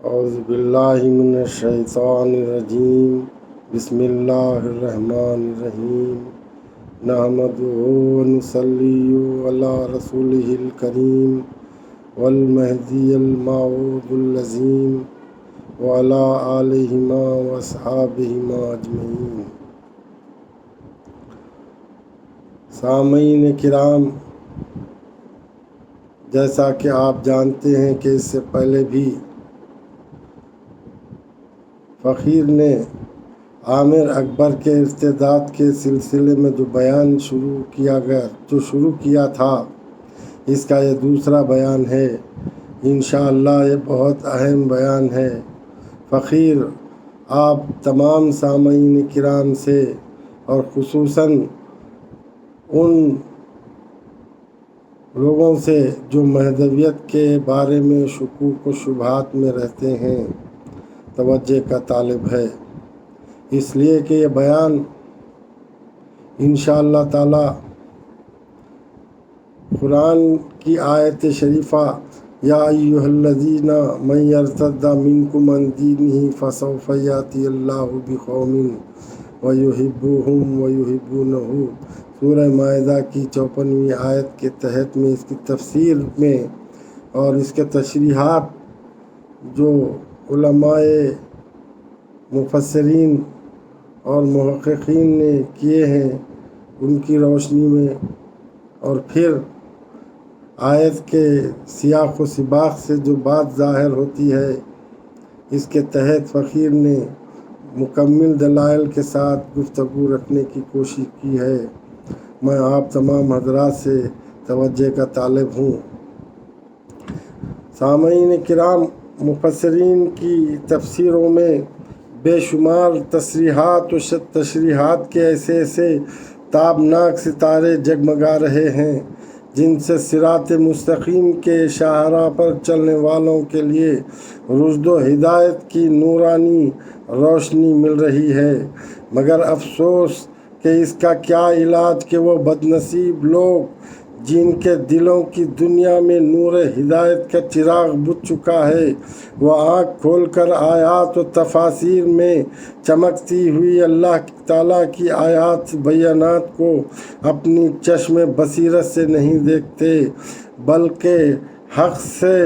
اعوذ باللہ من الشیطان الرجیم بسم اللہ الرحمن الرحیم نحمدہ ونصلی علی رسولہ الکریم والمہدی الموعود العظیم وعلی آلہما واصحابہما اجمعین۔ سامعین کرام، جیسا کہ آپ جانتے ہیں کہ اس سے پہلے بھی فقیر نے عامر اکبر کے ارتداد کے سلسلے میں جو بیان شروع کیا تھا، اس کا یہ دوسرا بیان ہے۔ انشاءاللہ یہ بہت اہم بیان ہے۔ فقیر آپ تمام سامعین کرام سے اور خصوصاً ان لوگوں سے جو مہدویت کے بارے میں شکوک و شبہات میں رہتے ہیں، توجہ کا طالب ہے، اس لیے کہ یہ بیان انشاءاللہ تعالی قرآن کی آیت شریفہ یا ایھا الذین من یرتد منکم عن دینہ فسوف یأتی اللہ بقوم ویحبونہم ویحبونہ، سورہ مائدہ کی 54ویں آیت کے تحت میں اس کی تفسیر میں اور اس کے تشریحات جو علماء مفسرین اور محققین نے کیے ہیں ان کی روشنی میں، اور پھر آیت کے سیاق و سباق سے جو بات ظاہر ہوتی ہے، اس کے تحت فقیر نے مکمل دلائل کے ساتھ گفتگو رکھنے کی کوشش کی ہے۔ میں آپ تمام حضرات سے توجہ کا طالب ہوں۔ سامعین کرام، مفسرین کی تفسیروں میں بے شمار تصریحات و تشریحات کے ایسے تابناک ستارے جگمگا رہے ہیں جن سے صراط مستقیم کے شاہراہ پر چلنے والوں کے لیے رشد و ہدایت کی نورانی روشنی مل رہی ہے، مگر افسوس کہ اس کا کیا علاج کہ وہ بدنصیب لوگ جن کے دلوں کی دنیا میں نور ہدایت کا چراغ بجھ چکا ہے، وہ آنکھ کھول کر آیات و تفاسیر میں چمکتی ہوئی اللہ تعالیٰ کی آیات بیانات کو اپنی چشم بصیرت سے نہیں دیکھتے، بلکہ حق سے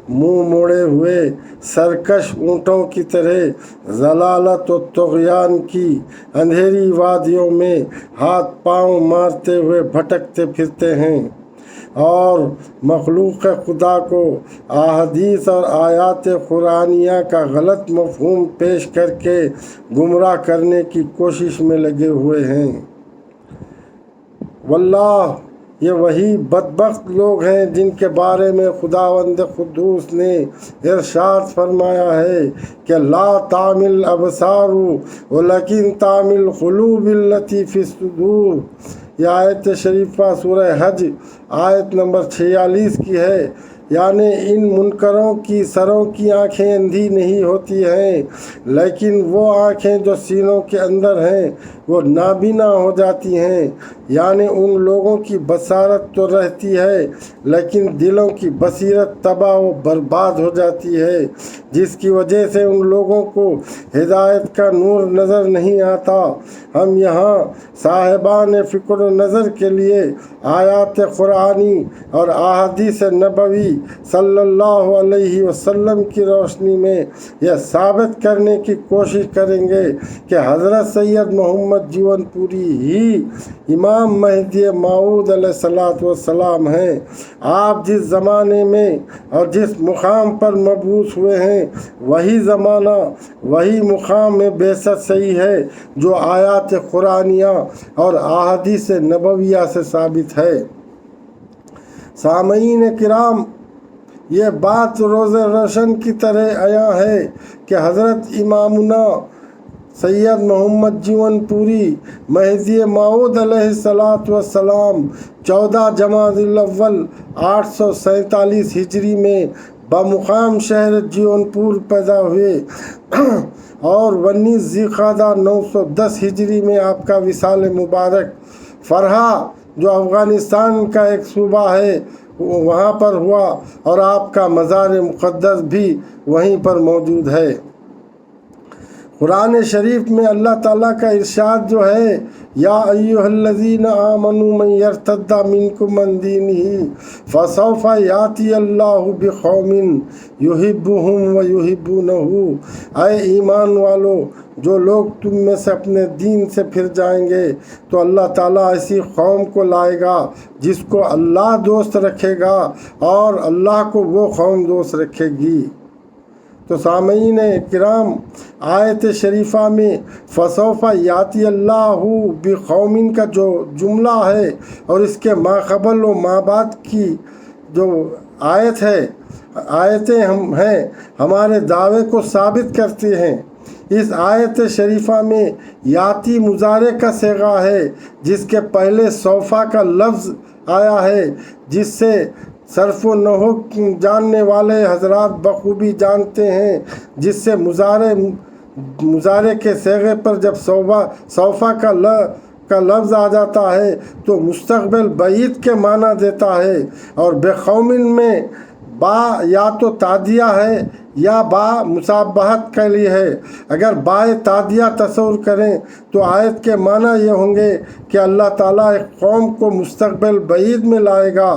منہ موڑے ہوئے سرکش اونٹوں کی طرح ضلالت و طغیان کی اندھیری وادیوں میں ہاتھ پاؤں مارتے ہوئے بھٹکتے پھرتے ہیں، اور مخلوق خدا کو احادیث اور آیات قرآنیہ کا غلط مفہوم پیش کر کے گمراہ کرنے کی کوشش میں لگے ہوئے ہیں۔ واللہ یہ وہی بدبخت لوگ ہیں جن کے بارے میں خداوند قدوس نے ارشاد فرمایا ہے کہ لا تعمی الابصار ولکن تعمی القلوب التی فی الصدور۔ یہ آیت شریفہ سورہ حج آیت نمبر 46 کی ہے، یعنی ان منکروں کی سروں کی آنکھیں اندھی نہیں ہوتی ہیں، لیکن وہ آنکھیں جو سینوں کے اندر ہیں وہ نابینا ہو جاتی ہیں، یعنی ان لوگوں کی بصارت تو رہتی ہے لیکن دلوں کی بصیرت تباہ و برباد ہو جاتی ہے، جس کی وجہ سے ان لوگوں کو ہدایت کا نور نظر نہیں آتا۔ ہم یہاں صاحبان فکر و نظر کے لیے آیات قرآنی اور احادیث نبوی صلی اللہ علیہ وسلم کی روشنی میں یہ ثابت کرنے کی کوشش کریں گے کہ حضرت سید محمد جیون پوری ہی امام مہدی موعود علیہ السلام ہیں۔ آپ جس زمانے میں اور جس مقام پر مبعوث ہوئے ہیں، وہی زمانہ وہی مقام میں بعثت صحیح ہے جو آیات قرآنیہ اور احادیث نبویہ سے ثابت ہے۔ سامعین کرام، یہ بات روز روشن کی طرح عیاں ہے کہ حضرت امامنا سید محمد جیون پوری مہدی موعود علیہ السلام 14 جمادی الاول 847 ہجری میں بمقام شہر جیون پور پیدا ہوئے، اور 19 ذی القعدہ 910 ہجری میں آپ کا وصال مبارک۔ فرحہ جو افغانستان کا ایک صوبہ ہے، وہاں پر ہوا اور آپ کا مزار مقدس بھی وہیں پر موجود ہے۔ قرآن شریف میں اللہ تعالیٰ کا ارشاد جو ہے، یا ایھا الذین آمنوا من یرتد منکم عن دینہ فسوف یاتی اللہ بقوم یحبہم ویحبونہ، اے ایمان والو، جو لوگ تم میں سے اپنے دین سے پھر جائیں گے تو اللہ تعالیٰ ایسی قوم کو لائے گا جس کو اللہ دوست رکھے گا اور اللہ کو وہ قوم دوست رکھے گی۔ تو سامعین کرام، آیت شریفہ میں فسوف یاتی اللہ بقوم کا جو جملہ ہے اور اس کے ما قبل و ما بعد کی جو آیتیں ہیں ہمارے دعوے کو ثابت کرتی ہیں۔ اس آیت شریفہ میں یاتی مضارع کا صیغہ ہے جس کے پہلے سوفا کا لفظ آیا ہے، جس سے صرف و نحو جاننے والے حضرات بخوبی جانتے ہیں، جس سے مضارع کے صیغے پر جب سوفا کا لفظ آ جاتا ہے تو مستقبل بعید کے معنی دیتا ہے، اور بقومن میں با یا تو تعدیہ ہے یا با مشابہت کے لیے ہے۔ اگر با تعدیہ تصور کریں تو آیت کے معنی یہ ہوں گے کہ اللہ تعالیٰ ایک قوم کو مستقبل بعید میں لائے گا،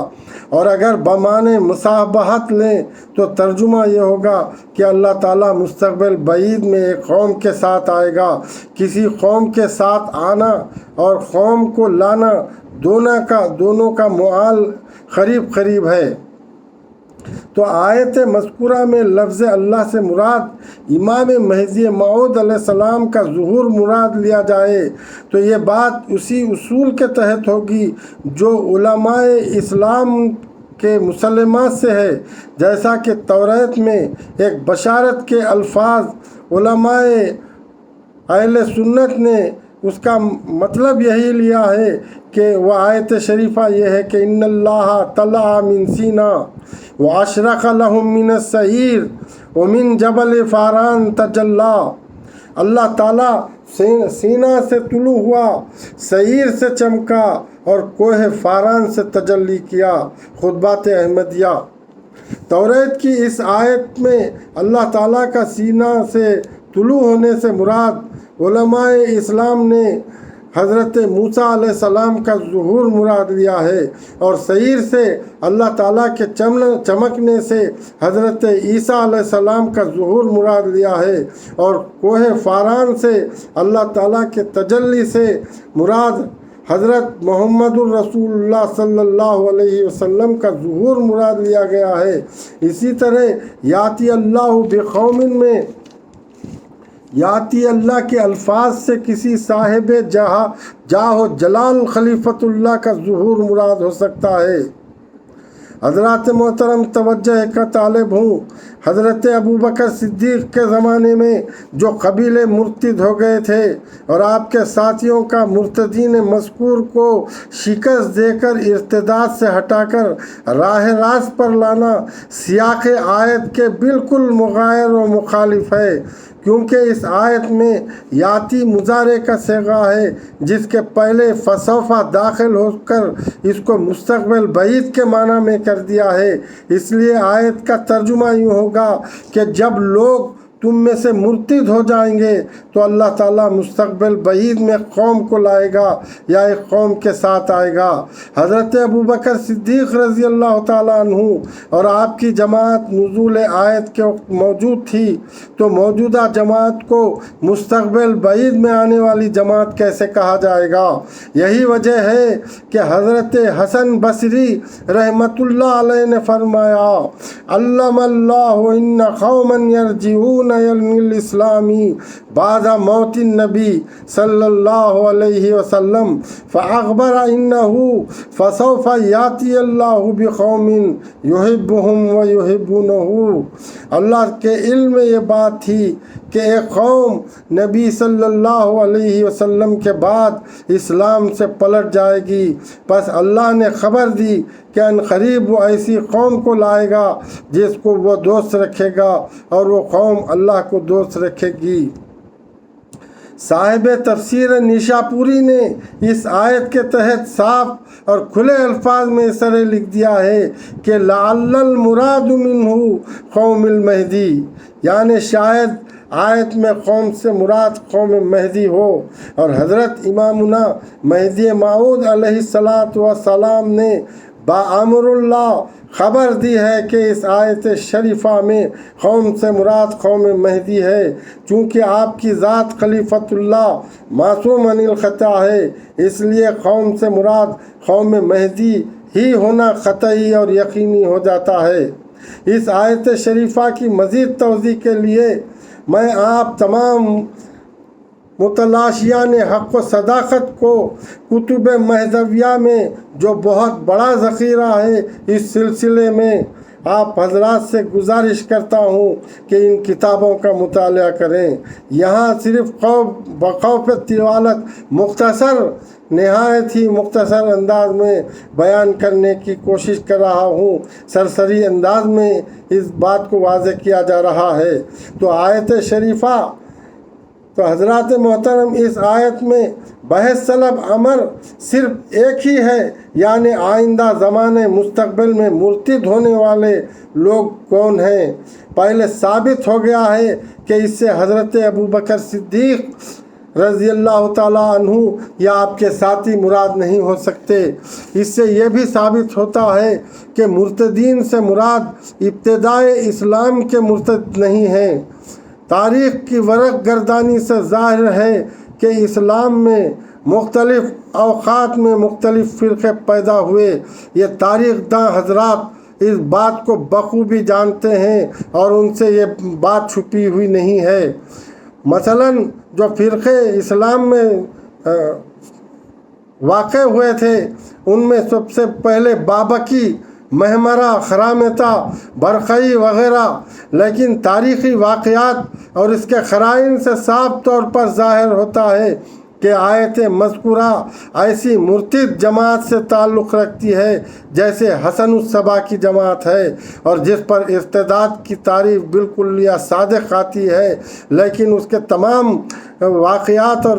اور اگر بمعنی مشابہت لیں تو ترجمہ یہ ہوگا کہ اللہ تعالیٰ مستقبل بعید میں ایک قوم کے ساتھ آئے گا۔ کسی قوم کے ساتھ آنا اور قوم کو لانا دونوں کا معال قریب ہے۔ تو آیت مذکورہ میں لفظ اللہ سے مراد امام مہدی موعود علیہ السلام کا ظہور مراد لیا جائے تو یہ بات اسی اصول کے تحت ہوگی جو علماء اسلام کے مسلمات سے ہے، جیسا کہ توریت میں ایک بشارت کے الفاظ علماء اہل سنت نے اس کا مطلب یہی لیا ہے کہ وہ آیت شریفہ یہ ہے کہ ان اللہ طلع من سینا واشرق لهم من السعیر ومن جبل فاران تجلی، اللہ تعالیٰ سینا سے طلوع ہوا، سعیر سے چمکا اور کوہ فاران سے تجلی کیا۔ خطبات احمدیہ۔ توریت کی اس آیت میں اللہ تعالیٰ کا سینہ سے طلوع ہونے سے مراد علماء اسلام نے حضرت موسیٰ علیہ السلام کا ظہور مراد لیا ہے، اور سعیر سے اللہ تعالیٰ کے چمکنے سے حضرت عیسیٰ علیہ السلام کا ظہور مراد لیا ہے، اور کوہ فاران سے اللہ تعالیٰ کے تجلی سے مراد حضرت محمد الرسول اللہ صلی اللہ علیہ وسلم کا ظہور مراد لیا گیا ہے۔ اسی طرح یاتی اللہ بقوم میں یاتی اللہ کے الفاظ سے کسی صاحب جاہ و جلال خلیفۃ اللہ کا ظہور مراد ہو سکتا ہے۔ حضرات محترم توجہ کا طالب ہوں، حضرت ابوبکر صدیق کے زمانے میں جو قبیلے مرتد ہو گئے تھے اور آپ کے ساتھیوں کا مرتدین مذکور کو شکست دے کر ارتداد سے ہٹا کر راہ راست پر لانا سیاق آیت کے بالکل مغایر و مخالف ہے، کیونکہ اس آیت میں یاتی مضارع کا صیغہ ہے جس کے پہلے فسوف داخل ہو کر اس کو مستقبل بعید کے معنی میں کر دیا ہے۔ اس لیے آیت کا ترجمہ یوں ہوگا کہ جب لوگ تم میں سے مرتد ہو جائیں گے تو اللہ تعالیٰ مستقبل بعید میں قوم کو لائے گا یا ایک قوم کے ساتھ آئے گا۔ حضرت ابوبکر صدیق رضی اللہ تعالیٰ عنہ اور آپ کی جماعت نزول آیت کے وقت موجود تھی، تو موجودہ جماعت کو مستقبل بعید میں آنے والی جماعت کیسے کہا جائے گا؟ یہی وجہ ہے کہ حضرت حسن بصری رحمۃ اللہ علیہ نے فرمایا، علم اللہ ان قوما یرجعون الاسلامی بعد موت النبی صلی اللہ علیہ وسلم فاخبر انه فسوف یاتی اللہ بقوم یحبهم ویحبونه۔ اللہ کے علم میں یہ بات تھی کہ ایک قوم نبی صلی اللہ علیہ وسلم کے بعد اسلام سے پلٹ جائے گی، پس اللہ نے خبر دی کہ ان قریب وہ ایسی قوم کو لائے گا جس کو وہ دوست رکھے گا اور وہ قوم اللہ کو دوست رکھے گی۔ صاحب تفسیر نیشاپوری نے اس آیت کے تحت صاف اور کھلے الفاظ میں اس طرح لکھ دیا ہے کہ لعل المراد منہ قوم المہدی، یعنی شاید آیت میں قوم سے مراد قوم مہدی ہو، اور حضرت امامنا مہدی موعود علیہ السلام نے بامر اللہ خبر دی ہے کہ اس آیت شریفہ میں قوم سے مراد قوم مہدی ہے، چونکہ آپ کی ذات خلیفۃ اللہ معصوم عن الخطا ہے، اس لیے قوم سے مراد قوم مہدی ہی ہونا قطعی اور یقینی ہو جاتا ہے۔ اس آیت شریفہ کی مزید توضیح کے لیے میں آپ تمام متلاشیان حق و صداقت کو کتب مہدویہ میں جو بہت بڑا ذخیرہ ہے اس سلسلے میں آپ حضرات سے گزارش کرتا ہوں کہ ان کتابوں کا مطالعہ کریں۔ یہاں صرف بخوف تلاوت مختصر، نہایت ہی مختصر انداز میں بیان کرنے کی کوشش کر رہا ہوں، سرسری انداز میں اس بات کو واضح کیا جا رہا ہے۔ تو آیت شریفہ، تو حضرات محترم اس آیت میں بحث طلب امر صرف ایک ہی ہے، یعنی آئندہ زمانے مستقبل میں مرتد ہونے والے لوگ کون ہیں۔ پہلے ثابت ہو گیا ہے کہ اس سے حضرت ابوبکر صدیق رضی اللہ تعالیٰ عنہ یا آپ کے ساتھی مراد نہیں ہو سکتے۔ اس سے یہ بھی ثابت ہوتا ہے کہ مرتدین سے مراد ابتدائے اسلام کے مرتد نہیں ہیں۔ تاریخ کی ورق گردانی سے ظاہر ہے کہ اسلام میں مختلف اوقات میں مختلف فرقے پیدا ہوئے۔ یہ تاریخ داں حضرات اس بات کو بخوبی جانتے ہیں اور ان سے یہ بات چھپی ہوئی نہیں ہے۔ مثلاً جو فرقے اسلام میں واقع ہوئے تھے ان میں سب سے پہلے بابکی، محمرہ، خرامتہ، برقعی وغیرہ، لیکن تاریخی واقعات اور اس کے قرائن سے صاف طور پر ظاہر ہوتا ہے کہ آیت مذکورہ ایسی مرتد جماعت سے تعلق رکھتی ہے جیسے حسن الصبا کی جماعت ہے، اور جس پر ارتداد کی تعریف بالکل یا صادق آتی ہے، لیکن اس کے تمام واقعات اور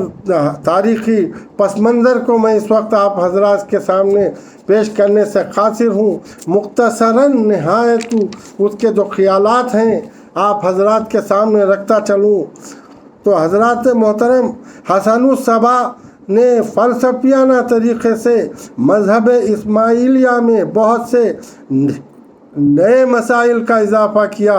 تاریخی پس منظر کو میں اس وقت آپ حضرات کے سامنے پیش کرنے سے قاصر ہوں۔ مختصراً نہایت اس کے جو خیالات ہیں آپ حضرات کے سامنے رکھتا چلوں۔ تو حضرات محترم، حسن الصبا نے فلسفیانہ طریقے سے مذہب اسماعیلیہ میں بہت سے نئے مسائل کا اضافہ کیا۔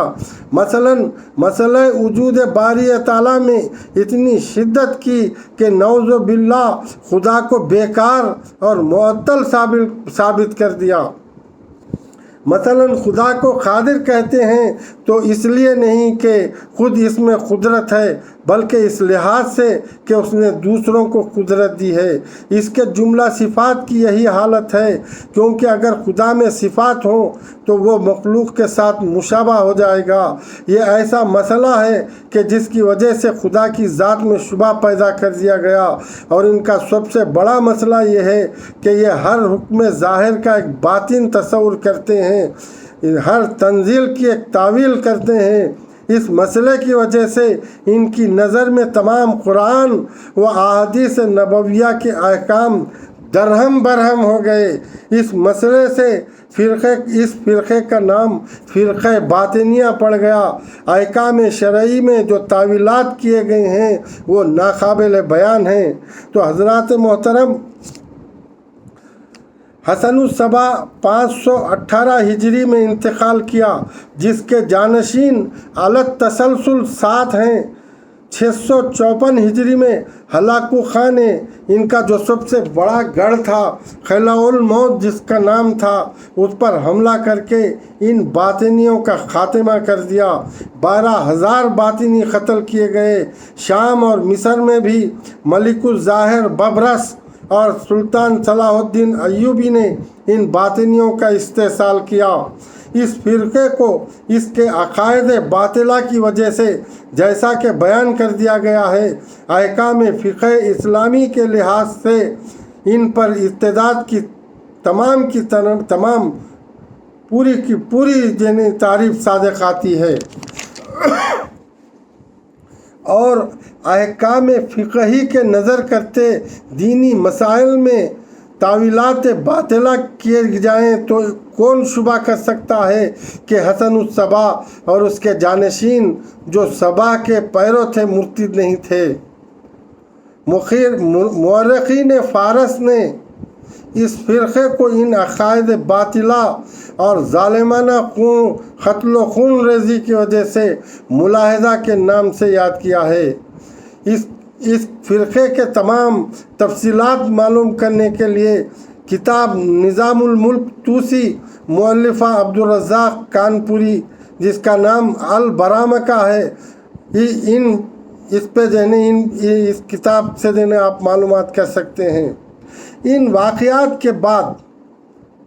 مثلاً مسئلہ وجود باری تعالیٰ میں اتنی شدت کی کہ نعوذ باللہ خدا کو بیکار اور معطل ثابت کر دیا۔ مثلاً خدا کو قادر کہتے ہیں تو اس لیے نہیں کہ خود اس میں قدرت ہے، بلکہ اس لحاظ سے کہ اس نے دوسروں کو قدرت دی ہے۔ اس کے جملہ صفات کی یہی حالت ہے، کیونکہ اگر خدا میں صفات ہوں تو وہ مخلوق کے ساتھ مشابہ ہو جائے گا۔ یہ ایسا مسئلہ ہے کہ جس کی وجہ سے خدا کی ذات میں شبہ پیدا کر دیا گیا، اور ان کا سب سے بڑا مسئلہ یہ ہے کہ یہ ہر حکم ظاہر کا ایک باطن تصور کرتے ہیں، ہر تنزیل کی ایک تعویل کرتے ہیں۔ اس مسئلے کی وجہ سے ان کی نظر میں تمام قرآن و احادیث نبویہ کے احکام درہم برہم ہو گئے۔ اس مسئلے سے اس فرقے کا نام فرقہ باطنیہ پڑ گیا۔ احکام شرعی میں جو تعویلات کیے گئے ہیں وہ ناقابل بیان ہیں۔ تو حضرات محترم، حسن الصبا 518 ہجری میں انتقال کیا، جس کے جانشین علی التسلسل 7 ہیں۔ 654 ہجری میں ہلاکو خان نے ان کا جو سب سے بڑا گڑھ تھا خلاء الموت جس کا نام تھا، اس پر حملہ کر کے ان باطنیوں کا خاتمہ کر دیا۔ 12,000 باطنی قتل کیے گئے۔ شام اور مصر میں بھی ملک الظاہر ببرس اور سلطان صلاح الدین ایوبی نے ان باطنیوں کا استحصال کیا۔ اس فرقے کو اس کے عقائد باطلہ کی وجہ سے، جیسا کہ بیان کر دیا گیا ہے، احکام فقہ اسلامی کے لحاظ سے ان پر ارتداد کی تمام پوری کی پوری تعریف صادق آتی ہے۔ اور احکام فقہی کے نظر کرتے دینی مسائل میں تاویلات باطلہ کیے جائیں تو کون شبہ کر سکتا ہے کہ حسن الصبا اور اس کے جانشین جو صبا کے پیرو تھے مرتد نہیں تھے۔ مورخین فارس نے اس فرقے کو ان عقائد باطلہ اور ظالمانہ قتل و خون ریزی کی وجہ سے ملاحدہ کے نام سے یاد کیا ہے۔ اس فرقے کے تمام تفصیلات معلوم کرنے کے لیے کتاب نظام الملک توسی مؤلفہ عبدالرزاق کانپوری جس کا نام البرامکہ ہے، اس پہ اس کتاب سے آپ معلومات کر سکتے ہیں۔ ان واقعات کے بعد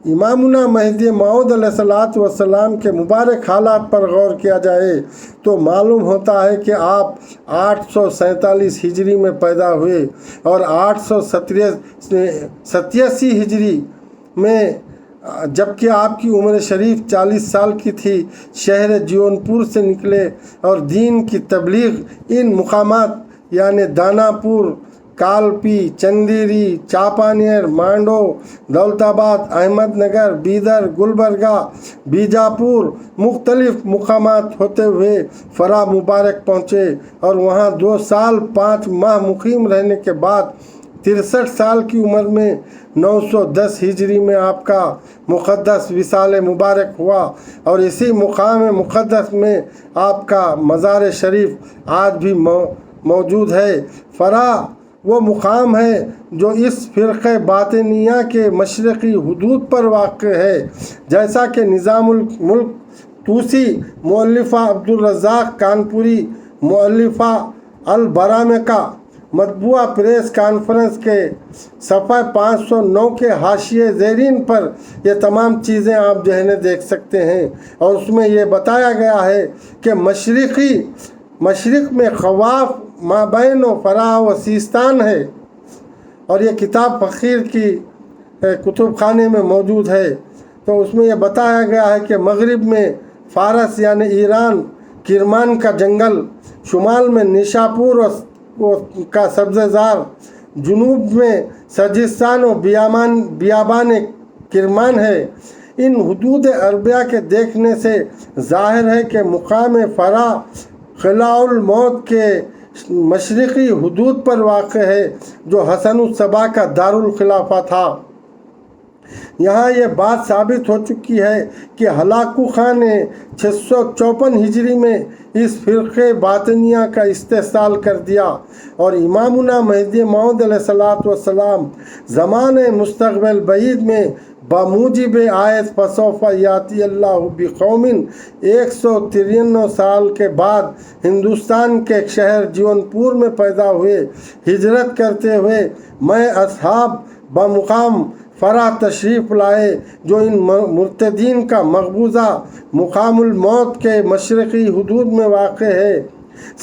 امامنا مہدی موعود علیہ السلام کے مبارک حالات پر غور کیا جائے تو معلوم ہوتا ہے کہ آپ 847 ہجری میں پیدا ہوئے اور 887 ہجری میں جبکہ آپ کی عمر شریف 40 سال کی تھی شہر جون پور سے نکلے اور دین کی تبلیغ ان مقامات یعنی داناپور، کالپی، چندیری، چاپانیر، مانڈو، دولت آباد، احمد نگر، بیدر، گلبرگہ، بیجاپور مختلف مقامات ہوتے ہوئے فرا مبارک پہنچے اور وہاں 2 سال 5 ماہ مقیم رہنے کے بعد 63 سال کی عمر میں 910 ہجری میں آپ کا مقدس وصال مبارک ہوا اور اسی مقام مقدس میں آپ کا مزار شریف آج بھی موجود ہے۔ فرا وہ مقام ہے جو اس فرقہ باطنیہ کے مشرقی حدود پر واقع ہے، جیسا کہ نظام الملک توسی مؤلفہ عبدالرزاق کانپوری مؤلفہ البرامکہ مطبوعہ پریس کانفرنس کے صفحہ 509 کے حاشیے زیرین پر یہ تمام چیزیں آپ دیکھ سکتے ہیں، اور اس میں یہ بتایا گیا ہے کہ مشرق میں خواف مابین و فرا و سیستان ہے، اور یہ کتاب فقیر کی کتب خانے میں موجود ہے۔ تو اس میں یہ بتایا گیا ہے کہ مغرب میں فارس یعنی ایران، کرمان کا جنگل، شمال میں نیشاپور کا سبزہ زار، جنوب میں سجستان و بیابان کرمان ہے۔ ان حدود عربیہ کے دیکھنے سے ظاہر ہے کہ مقام فرا خلاء الموت کے مشرقی حدود پر واقع ہے جو حسن الصبا کا دارالخلافہ تھا۔ یہاں یہ بات ثابت ہو چکی ہے کہ ہلاکو خان نے 654 ہجری میں اس فرقے باطنیہ کا استحصال کر دیا اور امامنا مہدی موعود علیہ السلام زمان مستقبل بعید میں بموجب آیت فسوف یاتی اللہ بقوم 193 سال کے بعد ہندوستان کے شہر جون پور میں پیدا ہوئے، ہجرت کرتے ہوئے میں اصحاب بمقام فرا تشریف لائے جو ان مرتدین کا مقبوضہ مقام الموت کے مشرقی حدود میں واقع ہے۔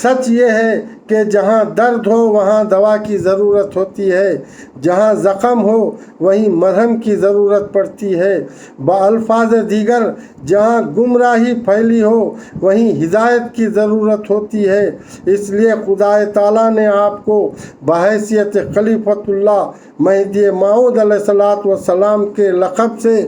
سچ یہ ہے کہ جہاں درد ہو وہاں دوا کی ضرورت ہوتی ہے، جہاں زخم ہو وہیں مرہم کی ضرورت پڑتی ہے۔ بالفاظ دیگر جہاں گمراہی پھیلی ہو وہیں ہدایت کی ضرورت ہوتی ہے۔ اس لیے خدا تعالیٰ نے آپ کو بحیثیت خلیفۃ اللہ مہدی موعود علیہ السلام کے لقب سے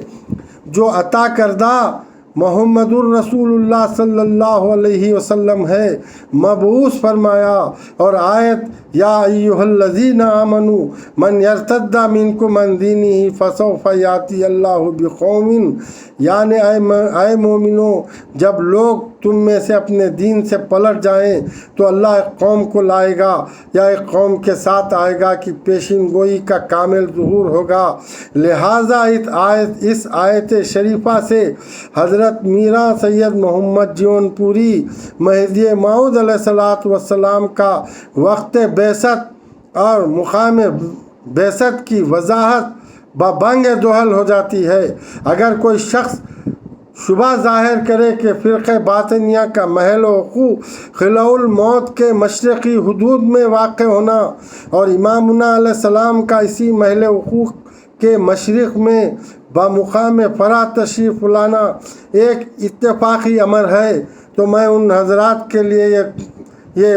جو عطا کردہ محمد الرسول اللہ صلی اللہ علیہ وسلم ہے مبعوث فرمایا، اور آیت یا ایھا الذین آمنوا من یرتد منکم عن دینہ فسوف یاتی اللہ بقوم، یعنی اے مومنو جب لوگ تم میں سے اپنے دین سے پلٹ جائیں تو اللہ ایک قوم کو لائے گا یا ایک قوم کے ساتھ آئے گا کہ پیشین گوئی کا کامل ظہور ہوگا۔ لہٰذا اس آیت شریفہ سے حضرت میرا سید محمد جون پوری مہدی موعود علیہ السلام کا وقت بعثت اور مقام بعثت کی وضاحت ببانگ دہل ہو جاتی ہے۔ اگر کوئی شخص شبہ ظاہر کرے کہ فرقہ باطنیہ کا محل وقوع خلاء الموت کے مشرقی حدود میں واقع ہونا اور امامنا علیہ السلام کا اسی محل وقوع کے مشرق میں بمقام فرا تشریف لانا ایک اتفاقی امر ہے، تو میں ان حضرات کے لیے یہ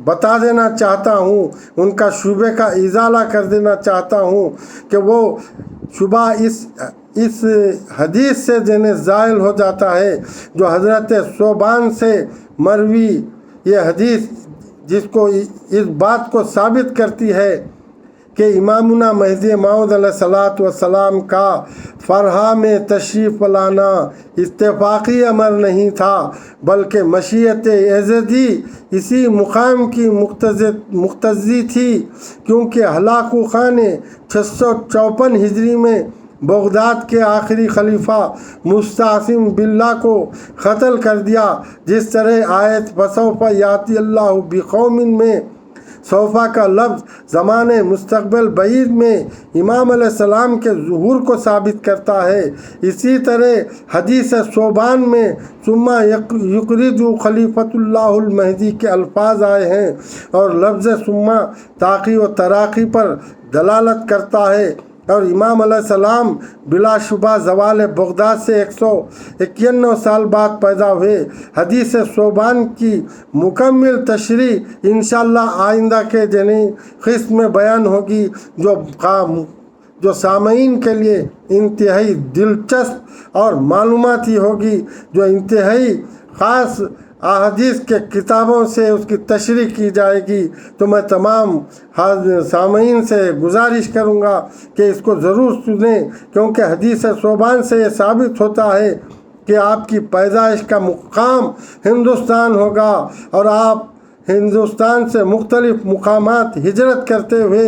بتا دینا چاہتا ہوں، ان کا شبے کا ازالہ کر دینا چاہتا ہوں کہ وہ شبہ اس حدیث سے جنہیں زائل ہو جاتا ہے جو حضرت ثوبان سے مروی یہ حدیث جس کو اس بات کو ثابت کرتی ہے کہ امامنا مہدی موعود علیہ الصلوۃ والسلام کا فرحہ میں تشریف لانا اتفاقی امر نہیں تھا بلکہ مشیت ایزدی اسی مقام کی مقتضی تھی، کیونکہ ہلاکو خان نے 654 ہجری میں بغداد کے آخری خلیفہ مستعصم باللہ کو قتل کر دیا۔ جس طرح آیت فسوف یاتی اللہ بقوم میں سوفا کا لفظ زمانے مستقبل بعید میں امام علیہ السلام کے ظہور کو ثابت کرتا ہے، اسی طرح حدیث ثوبان میں ثم یقرض خلیفۃ اللہ المہدی کے الفاظ آئے ہیں اور لفظ ثم تاخیر و تراخی پر دلالت کرتا ہے، اور امام علیہ السلام بلا شبہ زوال بغداد سے 191 سال بعد پیدا ہوئے۔ حدیث ثوبان کی مکمل تشریح انشاءاللہ آئندہ کے جنی قسم میں بیان ہوگی جو سامعین کے لیے انتہائی دلچسپ اور معلوماتی ہوگی، جو انتہائی خاص احادیث کے کتابوں سے اس کی تشریح کی جائے گی۔ تو میں تمام سامعین سے گزارش کروں گا کہ اس کو ضرور سنیں، کیونکہ حدیث ثوبان سے یہ ثابت ہوتا ہے کہ آپ کی پیدائش کا مقام ہندوستان ہوگا اور آپ ہندوستان سے مختلف مقامات ہجرت کرتے ہوئے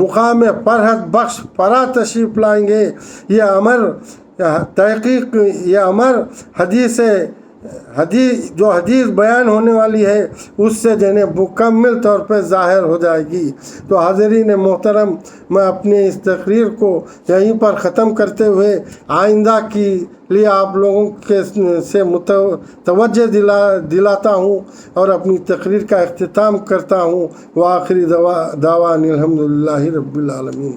مقام فرحت بخش فرا تشریف لائیں گے۔ یہ امر تحقیق یہ امر جو حدیث بیان ہونے والی ہے اس سے جنہیں مکمل طور پہ ظاہر ہو جائے گی۔ تو حاضرین محترم، میں اپنی اس تقریر کو یہیں پر ختم کرتے ہوئے آئندہ کی لیے آپ لوگوں کے سے توجہ دلاتا ہوں اور اپنی تقریر کا اختتام کرتا ہوں۔ وآخری دعوان الحمدللہ رب العالمین۔